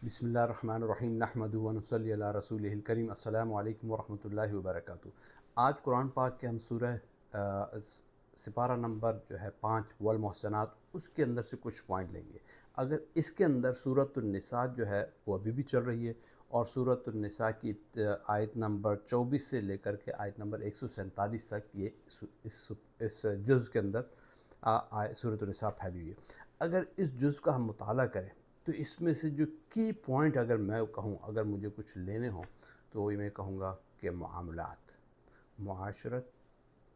बिस्मिल्लाहिर्रहमानिर्रहीम नहमदुहु व नसल्ली अला रसूलिहिल करीम। अस्सलामु अलैकुम व रहमतुल्लाहि व बरकातुहू। आज कुरान पाक के हम सूरह सिपारा नंबर जो है 5 वल मुहसनात, उसके अंदर से कुछ पॉइंट लेंगे। अगर इसके अंदर सूरतुन निसा जो है वो अभी भी चल रही है, और सूरतुन निसा की आयत नंबर 24 से लेकर के आयत नंबर 147 तक ये इस जुज़ के अंदर सूरतुन निसा फैली हुई है। अगर इस जुज़ का हम मुताला करें तो इसमें से जो की पॉइंट अगर मैं कहूँ, अगर मुझे कुछ लेने हों, तो वही मैं कहूँगा कि मामलात, मुआशरत,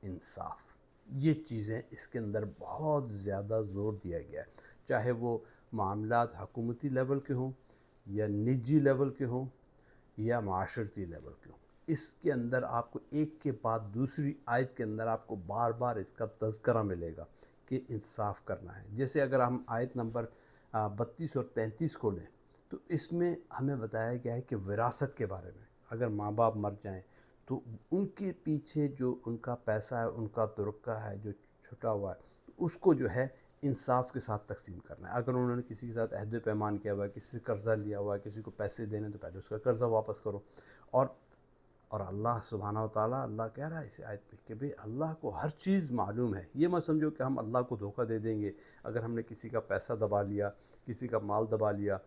इंसाफ, ये चीज़ें इसके अंदर बहुत ज़्यादा ज़ोर दिया गया है। चाहे वो मामलात हकूमती लेवल के हों, या निजी लेवल के हों, या माशरती लेवल के हों, इसके अंदर आपको एक के बाद दूसरी आयत के अंदर आपको बार बार इसका तज़किरा मिलेगा कि इंसाफ करना है। जैसे अगर हम आयत नंबर 32 और 33 को लें, तो इसमें हमें बताया गया है कि विरासत के बारे में, अगर माँ बाप मर जाएं तो उनके पीछे जो उनका पैसा है, उनका तुरका है जो छुटा हुआ है, तो उसको जो है इंसाफ के साथ तकसीम करना है। अगर उन्होंने किसी के साथ अहद पैमान किया हुआ है, किसी से कर्ज़ा लिया हुआ है, किसी को पैसे देने, तो पहले उसका कर्ज़ा वापस करो। और और अल्लाह सुब्हाना व तआला, अल्लाह कह रहा है इस आयत में कि भाई अल्लाह को हर चीज़ मालूम है। ये मत समझो कि हम अल्लाह को धोखा दे देंगे अगर हमने किसी का पैसा दबा लिया, किसी का माल दबा लिया,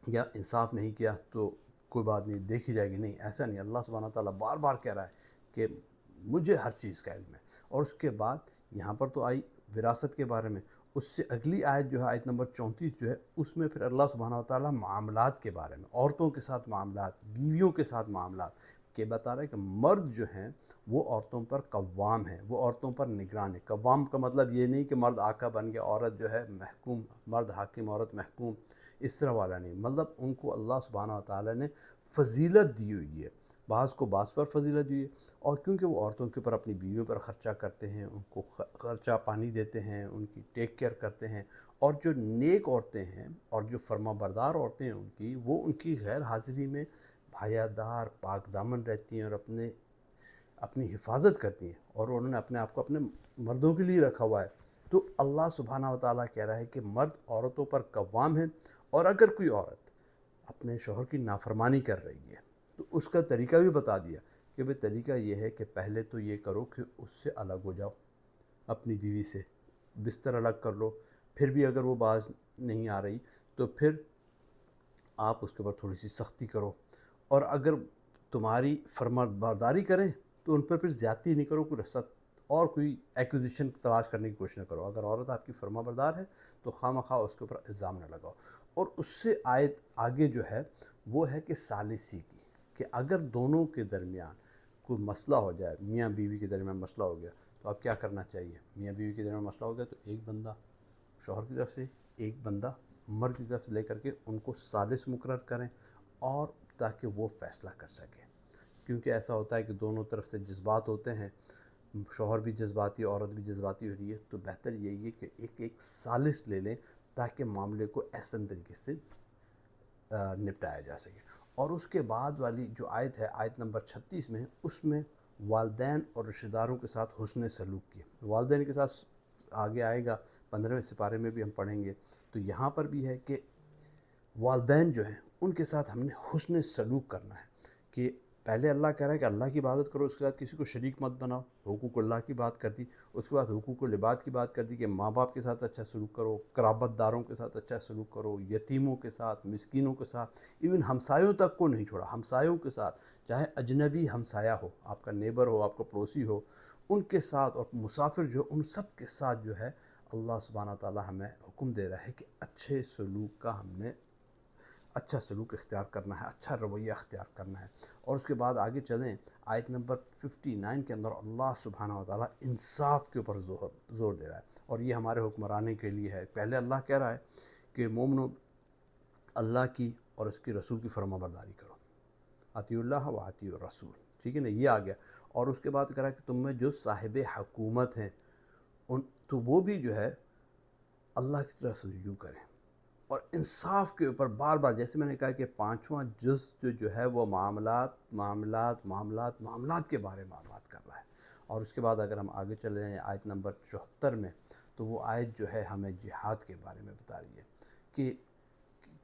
या इंसाफ नहीं किया तो कोई बात नहीं, देखी जाएगी। नहीं, ऐसा नहीं। अल्लाह सुब्हाना व तआला बार बार कह रहा है कि मुझे हर चीज़ का इल्म है। और उसके बाद यहाँ पर तो आई विरासत के बारे में, उससे अगली आयत जो है आयत नंबर 34 जो है, उसमें फिर अल्लाह सुब्हाना व तआला मामलात के बारे में, औरतों के साथ मामलात, बीवियों के साथ मामलात के बता रहा है कि मर्द जो हैं वो औरतों पर कव्वाम है, वो औरतों पर निगरान है। कव्वाम का मतलब ये नहीं कि मर्द आका बन गया, औरत जो है महकूम, मर्द हाकिम औरत महकूम, इस तरह वाला नहीं। मतलब उनको अल्लाह सुब्हाना व तआला ने फ़जीलत दी हुई है, बाज़ को बाज़ पर फ़जीलत दी है। और क्योंकि वो औरतों के ऊपर, अपनी बीवियों पर ख़र्चा करते हैं, उनको ख़र्चा पानी देते हैं, उनकी टेक केयर करते हैं, और जो नेक औरतें हैं और जो फर्माबरदार औरतें हैं उनकी, वो उनकी गैर हाज़िरी में हयादार, पाक दामन रहती हैं और अपनी हिफाजत करती हैं, और उन्होंने अपने आप को अपने मर्दों के लिए रखा हुआ है। तो अल्लाह सुब्हाना व तआला कह रहा है कि मर्द औरतों पर कव्वाम है, और अगर कोई औरत अपने शौहर की नाफरमानी कर रही है तो उसका तरीका भी बता दिया कि भाई तरीका ये है कि पहले तो ये करो कि उससे अलग हो जाओ, अपनी बीवी से बिस्तर अलग कर लो। फिर भी अगर वो बाज नहीं आ रही तो फिर आप उसके ऊपर थोड़ी सी सख्ती करो, और अगर तुम्हारी फरमाबरदारी करें तो उन पर फिर ज़्यादती नहीं करो, कोई रास्ता और कोई एक्विजिशन तलाश करने की कोशिश न करो। अगर औरत आपकी फरमाबरदार है तो खामखा उसके ऊपर इल्ज़ाम न लगाओ। और उससे आयत आगे जो है वो है कि सालिसी की, कि अगर दोनों के दरमियान कोई मसला हो जाए, मियाँ बीवी के दरमियान मसला हो गया, तो अब क्या करना चाहिए। मियाँ बीवी के दरमियान मसला हो गया तो एक बंदा शौहर की तरफ से, एक बंदा मर्द की तरफ से लेकर के उनको सालिस मुकर्रर करें, और ताकि वो फ़ैसला कर सके। क्योंकि ऐसा होता है कि दोनों तरफ से जज्बात होते हैं, शौहर भी जज्बाती, औरत भी जज्बाती हो रही है, तो बेहतर यही है कि एक एक सालिस ले लें ताकि मामले को एहसन तरीके से निपटाया जा सके। और उसके बाद वाली जो आयत है, आयत नंबर 36 में, उसमें वालदैन और रिश्तेदारों के साथ हुस्न सलूक की, वालदैन के साथ आगे आएगा, 15वें सिपारे में भी हम पढ़ेंगे। तो यहाँ पर भी है कि वालदैन जो हैं उनके साथ हमने हुस्न सलूक करना है। कि पहले अल्लाह कह रहा है कि अल्लाह की इबादत करो, उसके साथ किसी को शरीक मत बनाओ, हुकूक अल्लाह की बात कर दी। उसके बाद हुकूक लिबाद की बात कर दी कि माँ बाप के साथ अच्छा सलूक करो, कराबतदारों के साथ अच्छा सलूक करो, यतीमों के साथ, मिस्कीनों के साथ, इवन हमसायों तक को नहीं छोड़ा। हमसायों के साथ, चाहे अजनबी हमसाया हो, आपका नेबर हो, आपका पड़ोसी हो, उनके साथ, और मुसाफिर जो, उन सब के साथ जो है अल्लाह सुब्हाना ताला हमें हुक्म दे रहा है कि अच्छे सलूक का हमने, अच्छा सलूक इख्तियार करना है, अच्छा रवैया इख्तियार करना है। और उसके बाद आगे चलें, आयत नंबर 59 के अंदर अल्लाह सुब्हाना व तआला इंसाफ के ऊपर ज़ोर दे रहा है, और ये हमारे हुक्मरानी के लिए है। पहले अल्लाह कह रहा है कि मोमिनो, अल्लाह की और उसके रसूल की फरमाबरदारी करो, अतीउल्लाह व अतीउर रसूल, ठीक है ना, ये आ गया। और उसके बाद कह रहा है कि तुम में जो साहिब हुकूमत हैं उन, तो वो भी जो है अल्लाह की तरफ से रुजू करें। और इंसाफ के ऊपर बार बार, जैसे मैंने कहा कि पाँचवा जुज़ जो है वो मामलात मामलात मामलात मामलात के बारे में बात कर रहा है। और उसके बाद अगर हम आगे चले जाएँ आयत नंबर 74 में, तो वो आयत जो है हमें जिहाद के बारे में बता रही है कि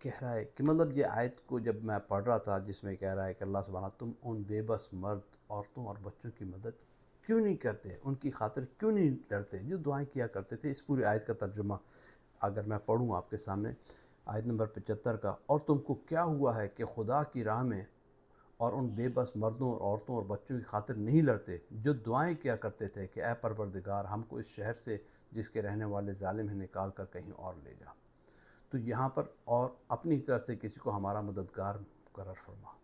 کہہ رہا ہے کہ مطلب یہ آیت کو جب میں پڑھ رہا تھا جس میں کہہ رہا ہے کہ اللہ سبحانہ تم ان بے بس مرد عورتوں اور بچوں کی مدد کیوں نہیں کرتے، ان کی خاطر کیوں نہیں لڑتے جو دعائیں کیا کرتے تھے۔ اس پوری آیت کا ترجمہ اگر میں پڑھوں آپ کے سامنے، آیت نمبر 75 کا، اور تم کو کیا ہوا ہے کہ خدا کی راہ میں اور ان بے بس مردوں اور عورتوں اور بچوں کی خاطر نہیں لڑتے جو دعائیں کیا کرتے تھے کہ اے پروردگار ہم کو اس شہر سے جس کے رہنے والے ظالم ہیں نکال کر کہیں اور لے جا۔ تو یہاں پر اور اپنی طرف سے کسی کو ہمارا مددگار مقرر فرما۔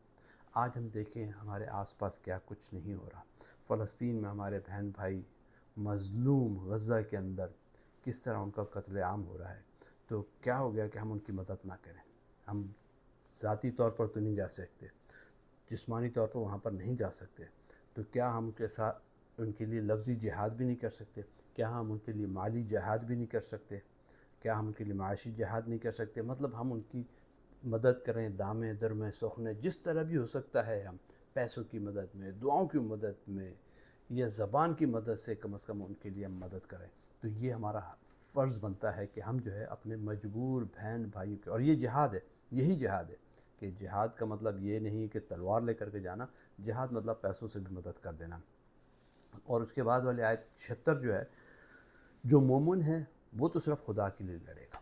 آج ہم دیکھیں ہمارے آس پاس کیا کچھ نہیں ہو رہا، فلسطین میں ہمارے بہن بھائی مظلوم، غزہ کے اندر کس طرح ان کا قتل عام ہو رہا ہے، تو کیا ہو گیا کہ ہم ان کی مدد نہ کریں؟ ہم ذاتی طور پر تو نہیں جا سکتے، جسمانی طور پر وہاں پر نہیں جا سکتے، تو کیا ہم ان کے ساتھ ان کے لیے لفظی جہاد بھی نہیں کر سکتے؟ کیا ہم ان کے لیے مالی جہاد بھی نہیں کر سکتے؟ کیا ہم ان کے لیے معاشی جہاد نہیں کر سکتے؟ مطلب ہم ان کی مدد کریں، دامے درمے سخنے جس طرح بھی ہو سکتا ہے، ہم پیسوں کی مدد میں، دعاؤں کی مدد میں، یا زبان کی مدد سے کم از کم ان کے لیے ہم مدد کریں۔ تو یہ ہمارا فرض بنتا ہے کہ ہم جو ہے اپنے مجبور بہن بھائیوں کے، اور یہ جہاد ہے، یہی جہاد ہے کہ جہاد کا مطلب یہ نہیں کہ تلوار لے کر کے جانا، جہاد مطلب پیسوں سے بھی مدد کر دینا۔ اور اس کے بعد والی آیت 76 جو ہے، جو مومن ہے وہ تو صرف خدا کے لیے لڑے گا،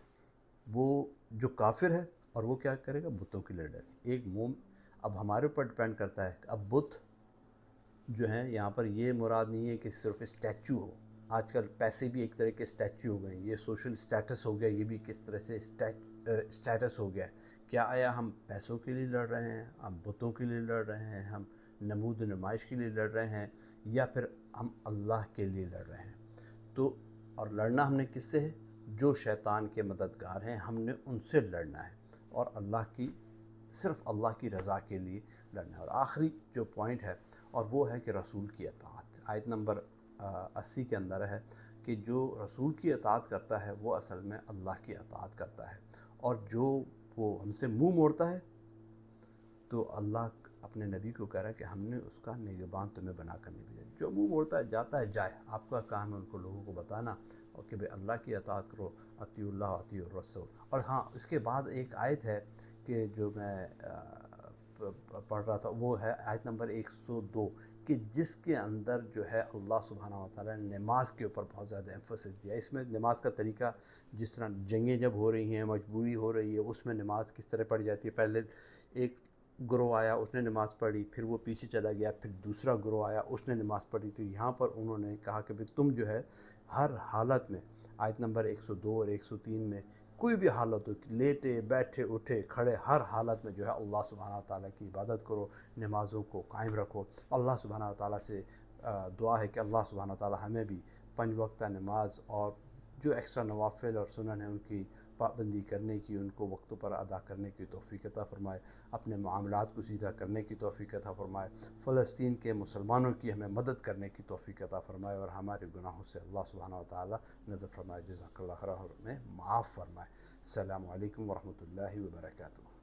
وہ جو کافر ہے اور وہ کیا کرے گا، بتوں کے لیے لڑے گا۔ ایک اب ہمارے اوپر ڈپینڈ کرتا ہے کہ اب بت جو ہیں یہاں پر یہ مراد نہیں ہے کہ صرف اسٹیچو ہو، آج کل پیسے بھی ایک طرح کے اسٹیچو ہو گئے ہیں، یہ سوشل اسٹیٹس ہو گیا، یہ بھی کس طرح سے اسٹیٹس ہو گیا ہے۔ کیا آیا ہم پیسوں کے لیے لڑ رہے ہیں، ہم بتوں کے لیے لڑ رہے ہیں، ہم نمود و نمائش کے لیے لڑ رہے ہیں، یا پھر ہم اللہ کے لیے لڑ رہے ہیں؟ تو اور لڑنا ہم نے کس سے ہے؟ جو شیطان کے مددگار ہیں ہم نے ان سے لڑنا ہے، اور اللہ کی، صرف اللہ کی رضا کے لیے لڑنا ہے۔ اور آخری جو پوائنٹ ہے اور وہ ہے کہ رسول کی اطاعت، آیت نمبر 80 کے اندر ہے کہ جو رسول کی اطاعت کرتا ہے وہ اصل میں اللہ کی اطاعت کرتا ہے، اور جو وہ ہم سے منہ موڑتا ہے تو اللہ اپنے نبی کو کہہ رہا ہے کہ ہم نے اس کا نگہبان تمہیں بنا کر نہیں بھیجا۔ جو منہ موڑتا ہے جاتا ہے جائے، آپ کا کام ہے ان کو لوگوں کو بتانا اور کہ بھئی اللہ کی اطاعت کرو، اطیعوا اللہ اطیعوا الرسول۔ اور ہاں اس کے بعد ایک آیت ہے کہ جو میں پڑھ رہا تھا، وہ ہے آیت نمبر 102، کہ جس کے اندر جو ہے اللہ سبحانہ وتعالیٰ نے نماز کے اوپر بہت زیادہ ایمفسس دیا۔ اس میں نماز کا طریقہ، جس طرح جنگیں جب ہو رہی ہیں، مجبوری ہو رہی ہے، اس میں نماز کس طرح پڑھی جاتی ہے۔ پہلے ایک گروہ آیا اس نے نماز پڑھی، پھر وہ پیچھے چلا گیا، پھر دوسرا گروہ آیا اس نے نماز پڑھی۔ تو یہاں پر انہوں نے کہا کہ بھئی تم جو ہے ہر حالت میں، آیت نمبر 102 اور 103 میں، کوئی بھی حالت ہو، لیٹے بیٹھے اٹھے کھڑے، ہر حالت میں جو ہے اللہ سبحانہ تعالیٰ کی عبادت کرو، نمازوں کو قائم رکھو۔ اللہ سبحانہ تعالیٰ سے دعا ہے کہ اللہ سبحانہ تعالیٰ ہمیں بھی 5 وقتہ نماز اور جو ایکسٹرا نوافل اور سنن ہیں ان کی پابندی کرنے کی، ان کو وقتوں پر ادا کرنے کی توفیق عطا فرمائے، اپنے معاملات کو سیدھا کرنے کی توفیق عطا فرمائے، فلسطین کے مسلمانوں کی ہمیں مدد کرنے کی توفیق عطا فرمائے، اور ہمارے گناہوں سے اللہ سبحانہ وتعالی نظر فرمائے، جزاک اللہ خیر، اور ہمیں معاف فرمائے۔ السلام علیکم ورحمۃ اللہ وبرکاتہ۔